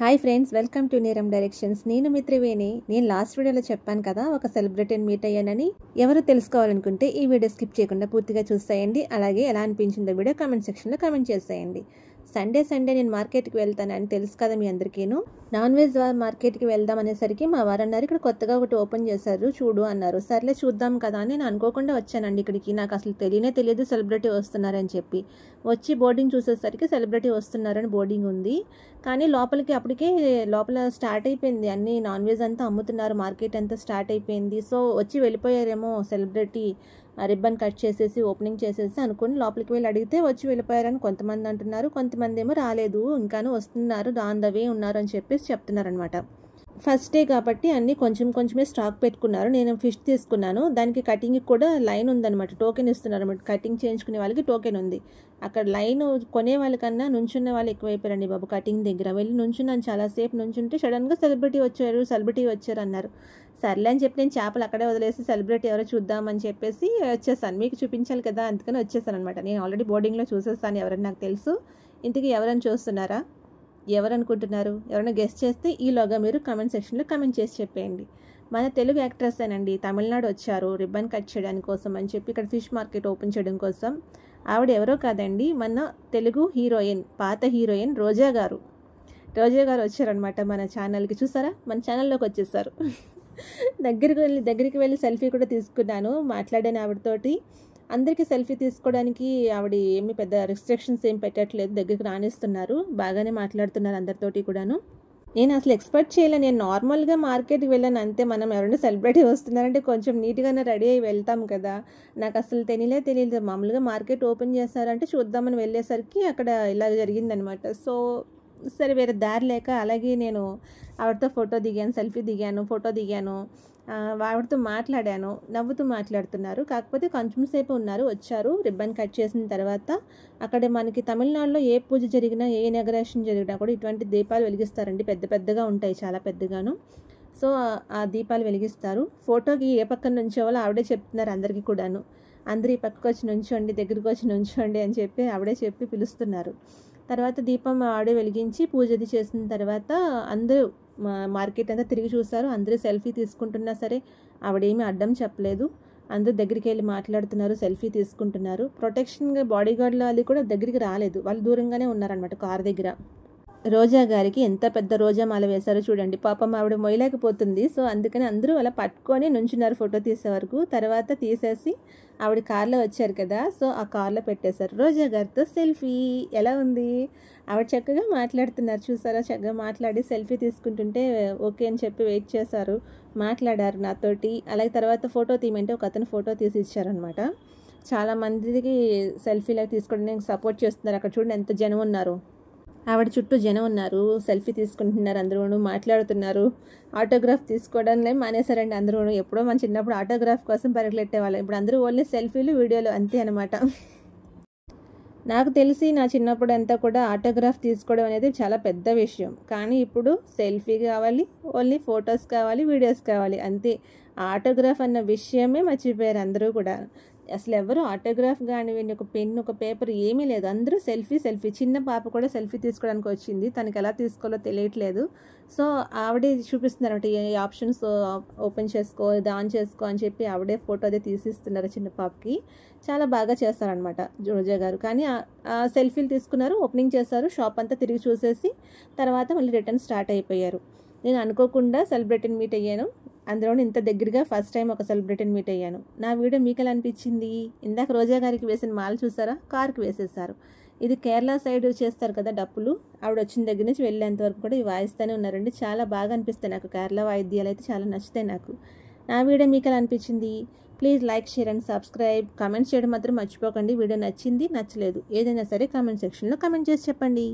Hi friends, welcome to Neeram directions. నేను మీ త్రివేణి. నేను లాస్ట్ వీడియోలో చెప్పాను కదా ఒక సెలబ్రిటీని మీట్ అయ్యానని. ఎవరు తెలుసుకోవాలనుకుంటే ఈ వీడియో స్కిప్ చేయకుండా పూర్తిగా చూసేయండి. అలాగే ఎలా అనిపించిందో వీడియో కామెంట్ సెక్షన్లో కామెంట్ చేసేయండి. సండే నేను మార్కెట్కి వెళ్తానని తెలుసు కదా మీ అందరికీను. నాన్ వెజ్ మార్కెట్కి వెళ్దాం అనేసరికి మా వారు అన్నారు, ఇక్కడ కొత్తగా ఒకటి ఓపెన్ చేశారు చూడు అన్నారు. సర్లే చూద్దాం కదా అని నేను అనుకోకుండా వచ్చానండి ఇక్కడికి. నాకు అసలు తెలియదు సెలబ్రిటీ వస్తున్నారని చెప్పి. వచ్చి బోర్డింగ్ చూసేసరికి సెలబ్రిటీ వస్తున్నారని బోర్డింగ్ ఉంది. కానీ అప్పటికే లోపల స్టార్ట్ అయిపోయింది. అన్ని నాన్ వెజ్ అంతా అమ్ముతున్నారు, మార్కెట్ అంతా స్టార్ట్ అయిపోయింది. సో వచ్చి వెళ్ళిపోయారేమో సెలబ్రిటీ రిబ్బన్ కట్ చేసేసి ఓపెనింగ్ చేసేసి అనుకుని లోపలికి వెళ్ళి అడిగితే వచ్చి వెళ్ళిపోయారని కొంతమంది అంటున్నారు. కొంతమంది ఏమో రాలేదు, ఇంకాను వస్తున్నారు, ఆన్ ద వే ఉన్నారు అని చెప్పేసి చెప్తున్నారనమాట. ఫస్ట్ డే కాబట్టి అన్నీ కొంచెమే స్టాక్ పెట్టుకున్నారు. నేను ఫిష్ తీసుకున్నాను. దానికి కటింగ్కి కూడా లైన్ ఉందన్నమాట. టోకెన్ ఇస్తున్నారు అనమాట. కటింగ్ చేయించుకునే వాళ్ళకి టోకెన్ ఉంది. అక్కడ లైన్ కొనే వాళ్ళకన్నా నుంచున్న వాళ్ళు ఎక్కువైపోయారండి బాబు. కటింగ్ దగ్గర వెళ్ళి నుంచున్నాను, చాలాసేపు నుంచుంటే సడన్గా సెలబ్రిటీ వచ్చారు అన్నారు. సర్లే అని చెప్పి నేను చేపలు అక్కడే వదిలేసి సెలబ్రిటీ ఎవరో చూద్దామని చెప్పేసి వచ్చేసాను. మీకు చూపించాలి కదా, అందుకని వచ్చేసాను అనమాట. నేను ఆల్రెడీ బోర్డింగ్లో చూసేస్తాను ఎవరని నాకు తెలుసు. ఇంతకీ ఎవరని చూస్తున్నారా? ఎవరనుకుంటున్నారు? ఎవరైనా గెస్ట్ చేస్తే ఈలోగా మీరు కామెంట్ సెక్షన్లో కామెంట్ చేసి చెప్పేయండి. మన తెలుగు యాక్ట్రెస్సేనండి. తమిళనాడు వచ్చారు రిబ్బన్ కట్ చేయడానికి కోసం అని చెప్పి ఇక్కడ ఫిష్ మార్కెట్ ఓపెన్ చేయడం కోసం. ఆవిడ ఎవరో కాదండి, మన తెలుగు హీరోయిన్, పాత హీరోయిన్ రోజా గారు వచ్చారనమాట మన ఛానల్కి. చూసారా, మన ఛానల్లోకి వచ్చేసారు. దగ్గరికి వెళ్ళి సెల్ఫీ కూడా తీసుకున్నాను. మాట్లాడాను ఆవిడతోటి. అందరికీ సెల్ఫీ తీసుకోవడానికి ఆవిడ ఏమి పెద్ద రిస్ట్రిక్షన్స్ ఏం పెట్టట్లేదు, దగ్గరికి రానిస్తున్నారు. బాగానే మాట్లాడుతున్నారు అందరితోటి కూడాను. నేను అసలు ఎక్స్పెక్ట్ చేయలేను. నేను నార్మల్గా మార్కెట్కి వెళ్ళాను అంతే. మనం ఎవరైనా సెలబ్రిటీ వస్తున్నారంటే కొంచెం నీట్గానే రెడీ అయ్యి వెళ్తాం కదా. నాకు అసలు తెలియదు. మామూలుగా మార్కెట్ ఓపెన్ చేస్తారంటే చూద్దామని వెళ్ళేసరికి అక్కడ ఇలా జరిగిందనమాట. సో సరే, వేరే దారి లేక అలాగే నేను ఆవిడతో సెల్ఫీ దిగాను. ఆవిడతో మాట్లాడాను. నవ్వుతూ మాట్లాడుతున్నారు. కాకపోతే కొంచెం సేపు ఉన్నారు, వచ్చారు. రిబ్బన్ కట్ చేసిన తర్వాత అక్కడ మనకి తమిళనాడులో ఏ పూజ జరిగినా, ఏ ఇనాగరేషన్ జరిగినా కూడా ఇటువంటి దీపాలు వెలిగిస్తారండి. పెద్దగా ఉంటాయి, చాలా పెద్దగాను. సో ఆ దీపాలు వెలిగిస్తారు. ఫోటోకి ఏ పక్కన నుంచోవాలో ఆవిడే చెప్తున్నారు అందరికీ కూడాను. అందరూ ఈ పక్కకు వచ్చి నుంచోండి, దగ్గరికి వచ్చి నుంచోండి అని చెప్పి ఆవిడే చెప్పి పిలుస్తున్నారు. తర్వాత దీపం ఆవిడే వెలిగించి పూజది చేసిన తర్వాత అందరూ మార్కెట్ అంతా తిరిగి చూస్తారు. అందరూ సెల్ఫీ తీసుకుంటున్నా సరే ఆవిడేమీ అడ్డం చెప్పలేదు. అందరూ దగ్గరికి వెళ్ళి మాట్లాడుతున్నారు, సెల్ఫీ తీసుకుంటున్నారు. ప్రొటెక్షన్గా బాడీ గార్డ్లు వాళ్ళు కూడా దగ్గరికి రాలేదు, వాళ్ళు దూరంగానే ఉన్నారనమాట కార్ దగ్గర. రోజా గారికి ఎంత పెద్ద రోజా మాల వేశారో చూడండి. పాపం ఆవిడ మొయ్యలేకపోతుంది. సో అందుకని అందరూ అలా పట్టుకొని నుంచున్నారు ఫోటో తీసే వరకు. తర్వాత తీసేసి ఆవిడ కార్లో వచ్చారు కదా, సో ఆ కార్లో పెట్టేశారు. రోజా గారితో సెల్ఫీ ఎలా ఉంది? ఆవిడ చక్కగా మాట్లాడుతున్నారు, చూసారా? చక్కగా మాట్లాడి సెల్ఫీ తీసుకుంటుంటే ఓకే అని చెప్పి వెయిట్ చేశారు, మాట్లాడారు నాతోటి. అలాగే తర్వాత ఫోటో తీయమంటే ఒక అతను ఫోటో తీసి ఇచ్చారనమాట. చాలామందికి సెల్ఫీలకు తీసుకోవడానికి సపోర్ట్ చేస్తున్నారు. అక్కడ చూడండి ఎంత జనం ఉన్నారు. ఆవిడ చుట్టూ జనం ఉన్నారు, సెల్ఫీ తీసుకుంటున్నారు, అందరూ మాట్లాడుతున్నారు. ఆటోగ్రాఫ్ తీసుకోవడంలో మానేశారండి అందరూ. ఎప్పుడో మన చిన్నప్పుడు ఆటోగ్రాఫ్ కోసం పరిగెట్టేవాళ్ళం. ఇప్పుడు అందరూ ఓన్లీ సెల్ఫీలు, వీడియోలు అంతే అనమాట. నాకు తెలిసి నా చిన్నప్పుడు అంతా కూడా ఆటోగ్రాఫ్ తీసుకోవడం అనేది చాలా పెద్ద విషయం. కానీ ఇప్పుడు సెల్ఫీ కావాలి, ఓన్లీ ఫొటోస్ కావాలి, వీడియోస్ కావాలి అంతే. ఆటోగ్రాఫ్ అన్న విషయమే మర్చిపోయారు అందరూ కూడా. అసలు ఎవరు ఆటోగ్రాఫ్ కానివ్వండి, ఒక పెన్, ఒక పేపర్ ఏమీ లేదు. అందరూ సెల్ఫీ. చిన్న పాప కూడా సెల్ఫీ తీసుకోవడానికి వచ్చింది. తనకి ఎలా తీసుకోవాలో తెలియట్లేదు. సో ఆవిడే చూపిస్తున్నారు అంటే ఏ ఆప్షన్స్ ఓపెన్ చేసుకో, ఇది ఆన్ చేసుకో అని చెప్పి ఆవిడే ఫోటో అదే తీసిస్తున్నారు చిన్న పాపకి. చాలా బాగా చేస్తారనమాట రోజా గారు. కానీ సెల్ఫీలు తీసుకున్నారు, ఓపెనింగ్ చేశారు, షాప్ అంతా తిరిగి చూసేసి తర్వాత మళ్ళీ రిటర్న్ స్టార్ట్ అయిపోయారు. నేను అనుకోకుండా సెలబ్రిటీని మీట్ అయ్యాను. అందులో ఇంత దగ్గరగా ఫస్ట్ టైం ఒక సెలబ్రిటీని మీట్ అయ్యాను. నా వీడియో మీకు ఎలా అనిపించింది? ఇందాక రోజా గారికి వేసిన మాల చూసారా? కార్కి వేసేసారు. ఇది కేరళ సైడ్ చేస్తారు కదా డప్పులు. ఆవిడ వచ్చిన దగ్గర నుంచి వెళ్ళేంత వరకు కూడా ఇవి వాయిస్తూనే ఉన్నారండి. చాలా బాగా అనిపిస్తాయి నాకు. కేరళ వాయిద్యాలు అయితే చాలా నచ్చుతాయి నాకు. నా వీడియో మీకు ఎలా అనిపించింది? Please like, share and subscribe. Comments చేయడం మాత్రం మర్చిపోకండి. వీడియో నచ్చింది, నచ్చలేదు ఏదైనా సరే కామెంట్ సెక్షన్లో కామెంట్ చేసి చెప్పండి.